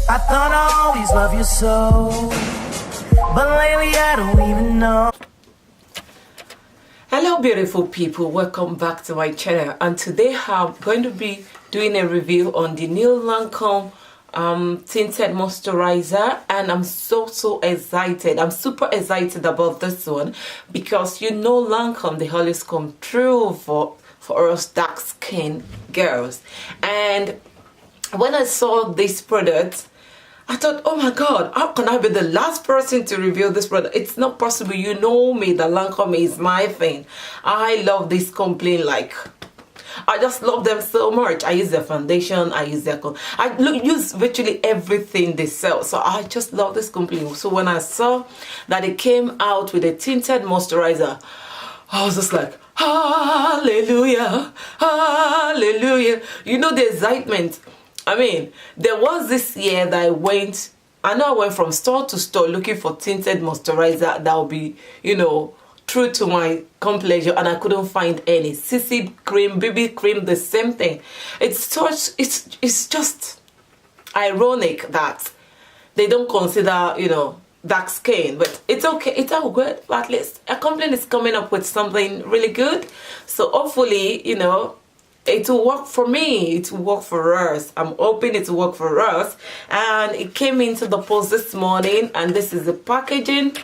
I thought I always loved you so, but lately I don't even know. Hello beautiful people, welcome back to my channel, and today I'm going to be doing a review on the new Lancome tinted moisturizer, and I'm so excited. I'm super excited about this one because you know Lancome, they always come through for us dark skin girls. And when I saw this product, I thought, oh my god, how can I be the last person to review this product? It's not possible. You know me, that Lancome is my thing. I love this company, like I just love them so much. I use their foundation, I use their use virtually everything they sell. So I just love this company. So when I saw that it came out with a tinted moisturizer, I was just like, hallelujah, hallelujah. You know the excitement. I mean, there was this year that I went from store to store looking for tinted moisturizer that will be, you know, true to my complexion, and I couldn't find any. CC cream, BB cream, the same thing. It's just ironic that they don't consider, you know, dark skin, but it's okay, it's all good. But at least a company is coming up with something really good. So hopefully, you know, it will work for me, it will work for us. I'm hoping it will work for us. And it came into the post this morning, and this is the packaging.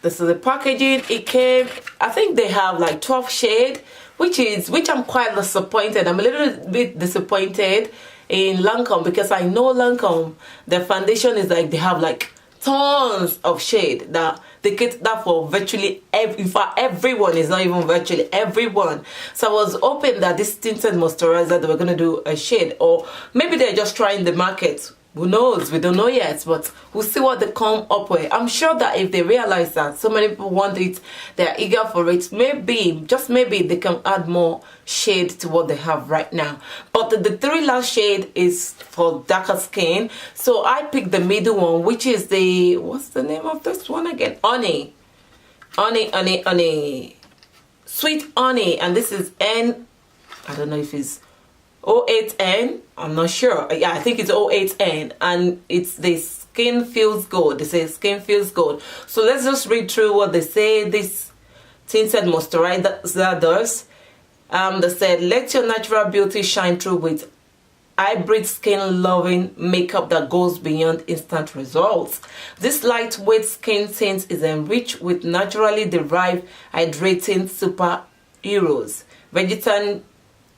This is the packaging. It came, I think they have like 12 shades, which I'm quite disappointed. I'm a little bit disappointed in Lancome because I know Lancome, their foundation is like, they have like tons of shade that they get that for virtually in fact everyone, is not even virtually everyone. So I was hoping that this tinted moisturizer, they were going to do a shade, or maybe they're just trying the market. Who knows? We don't know yet, but we'll see what they come up with. I'm sure that if they realize that so many people want it, they're eager for it, maybe, just maybe, they can add more shade to what they have right now. But the three last shade is for darker skin. So I picked the middle one, which is the, what's the name of this one again? Honey. Sweet honey. And this is N, I don't know if it's 08N, I'm not sure. Yeah, I think it's 08N, and it's the skin feels good. They say skin feels good. So let's just read through what they say this tinted moisturizer does. They said, let your natural beauty shine through with hybrid skin loving makeup that goes beyond instant results. This lightweight skin tint is enriched with naturally derived hydrating superheroes, vegetan,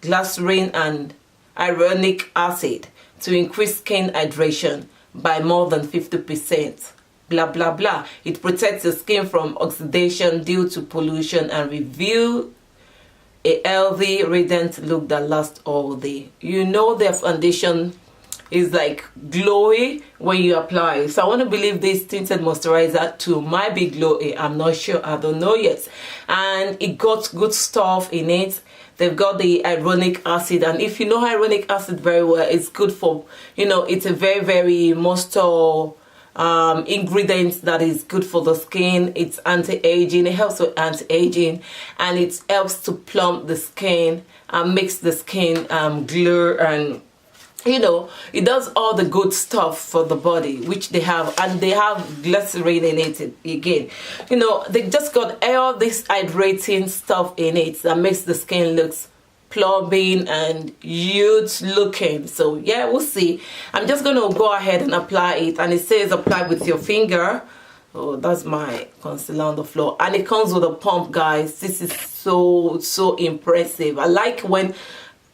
glycerin and hyaluronic acid to increase skin hydration by more than 50%. Blah blah blah. It protects the skin from oxidation due to pollution and reveal a healthy, radiant look that lasts all day. You know their foundation is like glowy when you apply. So I want to believe this tinted moisturizer too might be glowy. I'm not sure, I don't know yet. And it got good stuff in it. They've got the hyaluronic acid, and if you know hyaluronic acid very well, it's good for, you know, it's a very moisture ingredient that is good for the skin. It's anti-aging, it helps with anti-aging, and it helps to plump the skin and makes the skin glow, and you know, it does all the good stuff for the body, which they have, and they have glycerin in it again. You know, they just got all this hydrating stuff in it that makes the skin looks plumping and huge looking. So yeah, we'll see. I'm just going to go ahead and apply it, and it says apply with your finger. Oh, that's my concealer on the floor, and it comes with a pump, guys. This is so impressive. I like when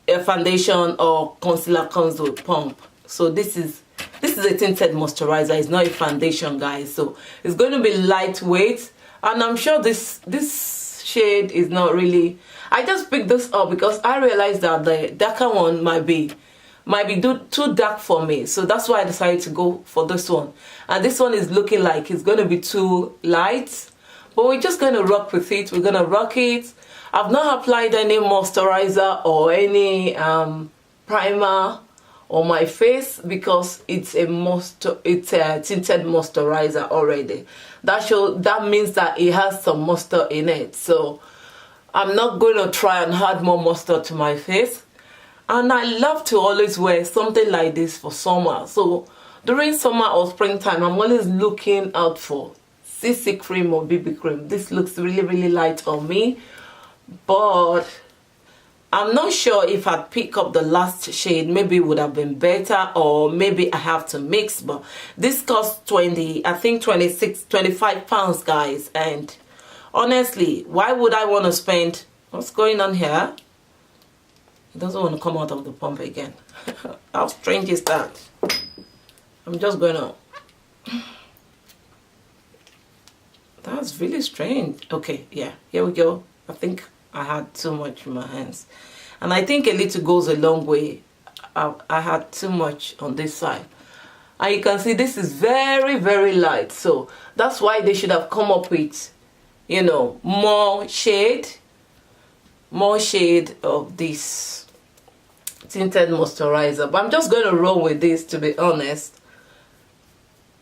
a foundation or concealer comes with pump. So this is a tinted moisturizer. It's not a foundation, guys. So it's going to be lightweight, and I'm sure this shade is not really. I just picked this up because I realized that the darker one might be too dark for me. So that's why I decided to go for this one. And this one is looking like it's going to be too light, but we're just going to rock with it. We're going to rock it. I've not applied any moisturizer or any primer on my face because it's a tinted moisturizer already. That means that it has some moisture in it. So I'm not going to try and add more moisture to my face. and I love to always wear something like this for summer. So during summer or springtime, I'm always looking out for CC cream or BB cream. This looks really light on me, but I'm not sure if I'd pick up the last shade. Maybe it would have been better, or maybe I have to mix. But this costs 20, I think 26, 25 pounds, guys. And honestly, why would I want to spend, what's going on here? It doesn't want to come out of the pump again. How strange is that? I'm just going to, that's really strange. Okay, yeah, here we go. I think I had too much in my hands, and I think a little goes a long way. I had too much on this side, and you can see this is very light. So that's why they should have come up with, you know, more shade of this tinted moisturizer. But I'm just going to roll with this, to be honest,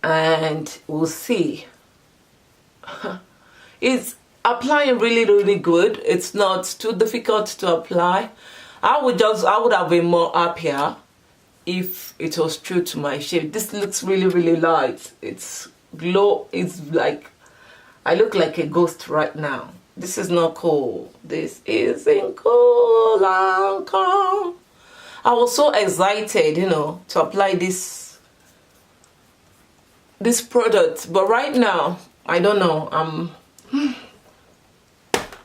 and we'll see. It's applying really good. It's not too difficult to apply. I would have been more happier if it was true to my shade. This looks really light. It's glow. It's like I look like a ghost right now. This is not cool. This isn't cool, Lancome. I was so excited, you know, to apply this product, but right now I don't know.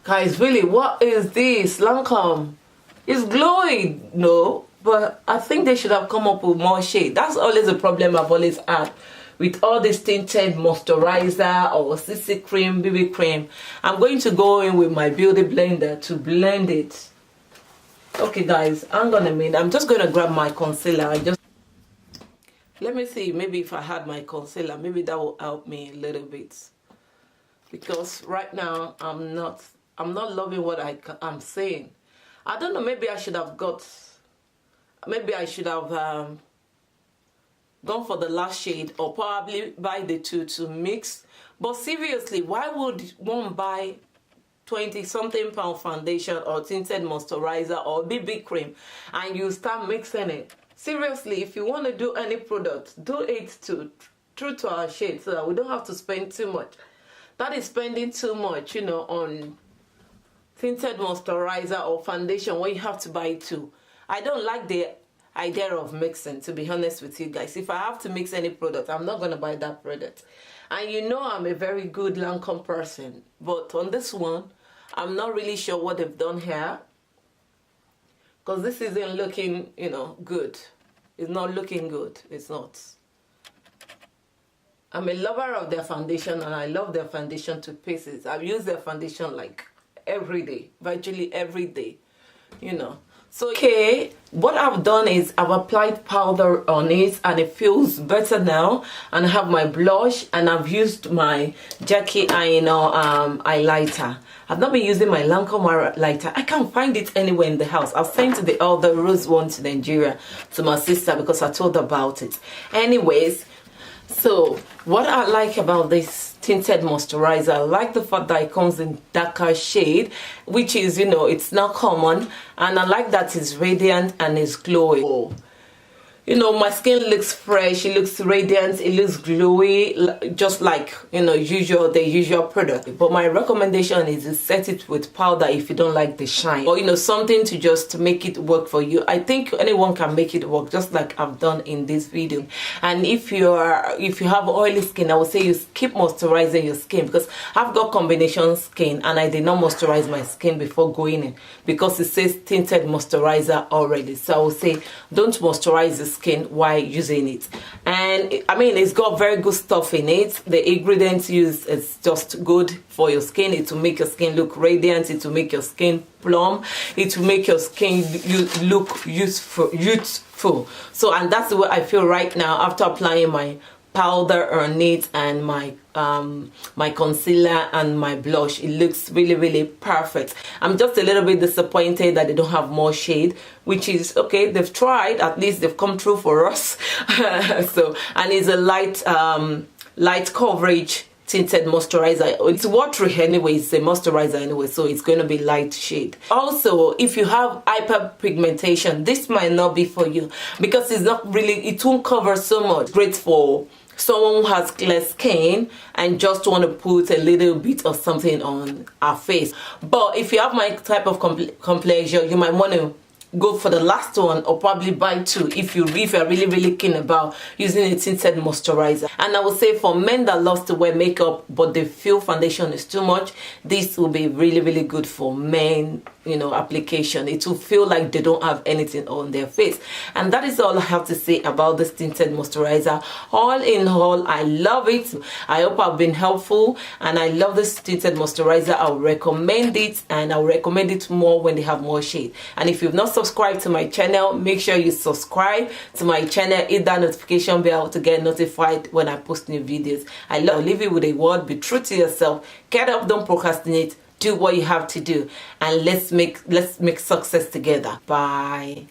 Guys, really, what is this? Lancome, it's glowing, no, but I think they should have come up with more shade. That's always a problem I've always had with all this tinted moisturizer or CC cream, BB cream. I'm going to go in with my beauty blender to blend it. Okay guys, hang on a minute. I'm just going to grab my concealer. Let me see, maybe if I had my concealer, maybe that will help me a little bit. Because right now I'm not loving what I'm saying. I don't know, maybe I should have gone for the last shade, or probably buy the two to mix. But seriously, why would one buy 20-something pound foundation or tinted moisturizer or BB cream and you start mixing it? Seriously, if you want to do any product, do it true to our shade, so that we don't have to spend too much. That is spending too much, you know, on tinted moisturizer or foundation when you have to buy two. I don't like the idea of mixing, to be honest with you guys. If I have to mix any product, I'm not going to buy that product. And you know I'm a very good Lancome person, but on this one, I'm not really sure what they've done here, because this isn't looking, you know, good. It's not looking good. It's not. I'm a lover of their foundation, and I love their foundation to pieces. I've used their foundation like every day, virtually every day, you know. So okay, what I've done is I've applied powder on it, and it feels better now. And I have my blush, and I've used my Jackie Aina highlighter. I've not been using my Lancome highlighter. I can't find it anywhere in the house. I've sent the other rose one to Nigeria to my sister because I told her about it. Anyways, so what I like about this tinted moisturizer, I like the fact that it comes in darker shade, which is, you know, it's not common, and I like that it's radiant and it's glowing. You know, my skin looks fresh, it looks radiant, it looks glowy, just like, you know, the usual product. But my recommendation is to set it with powder if you don't like the shine, or, you know, something to just make it work for you. I think anyone can make it work, just like I've done in this video. And if you have oily skin, I would say you keep moisturizing your skin, because I've got combination skin and I did not moisturize my skin before going in, because it says tinted moisturizer already. So I would say don't moisturize the skin while using it. And I mean, it's got very good stuff in it. The ingredients used is just good for your skin. It will make your skin look radiant, it will make your skin plump, it will make your skin look youthful. So, and that's the way I feel right now after applying my powder on it and my my concealer and my blush. It looks really perfect. I'm just a little bit disappointed that they don't have more shade, which is okay. They've tried, at least they've come through for us. So, and it's a light coverage tinted moisturizer. It's watery anyway, it's a moisturizer anyway, so it's going to be light shade. Also, if you have hyperpigmentation, this might not be for you because it's not really, it won't cover so much. Great for someone who has clear skin and just want to put a little bit of something on our face. But if you have my type of complexion, you might want to go for the last one, or probably buy two if you're really keen about using a tinted moisturizer. And I would say for men that loves to wear makeup but they feel foundation is too much, this will be really good for men, you know, application. It will feel like they don't have anything on their face. And that is all I have to say about this tinted moisturizer. All in all, I love it. I hope I've been helpful, and I love this tinted moisturizer. I'll recommend it, and I'll recommend it more when they have more shade. And if you've not subscribed to my channel, make sure you subscribe to my channel, hit that notification bell to get notified when I post new videos. I'll leave you with a word: be true to yourself, get up, don't procrastinate, do what you have to do, and let's make success together. Bye.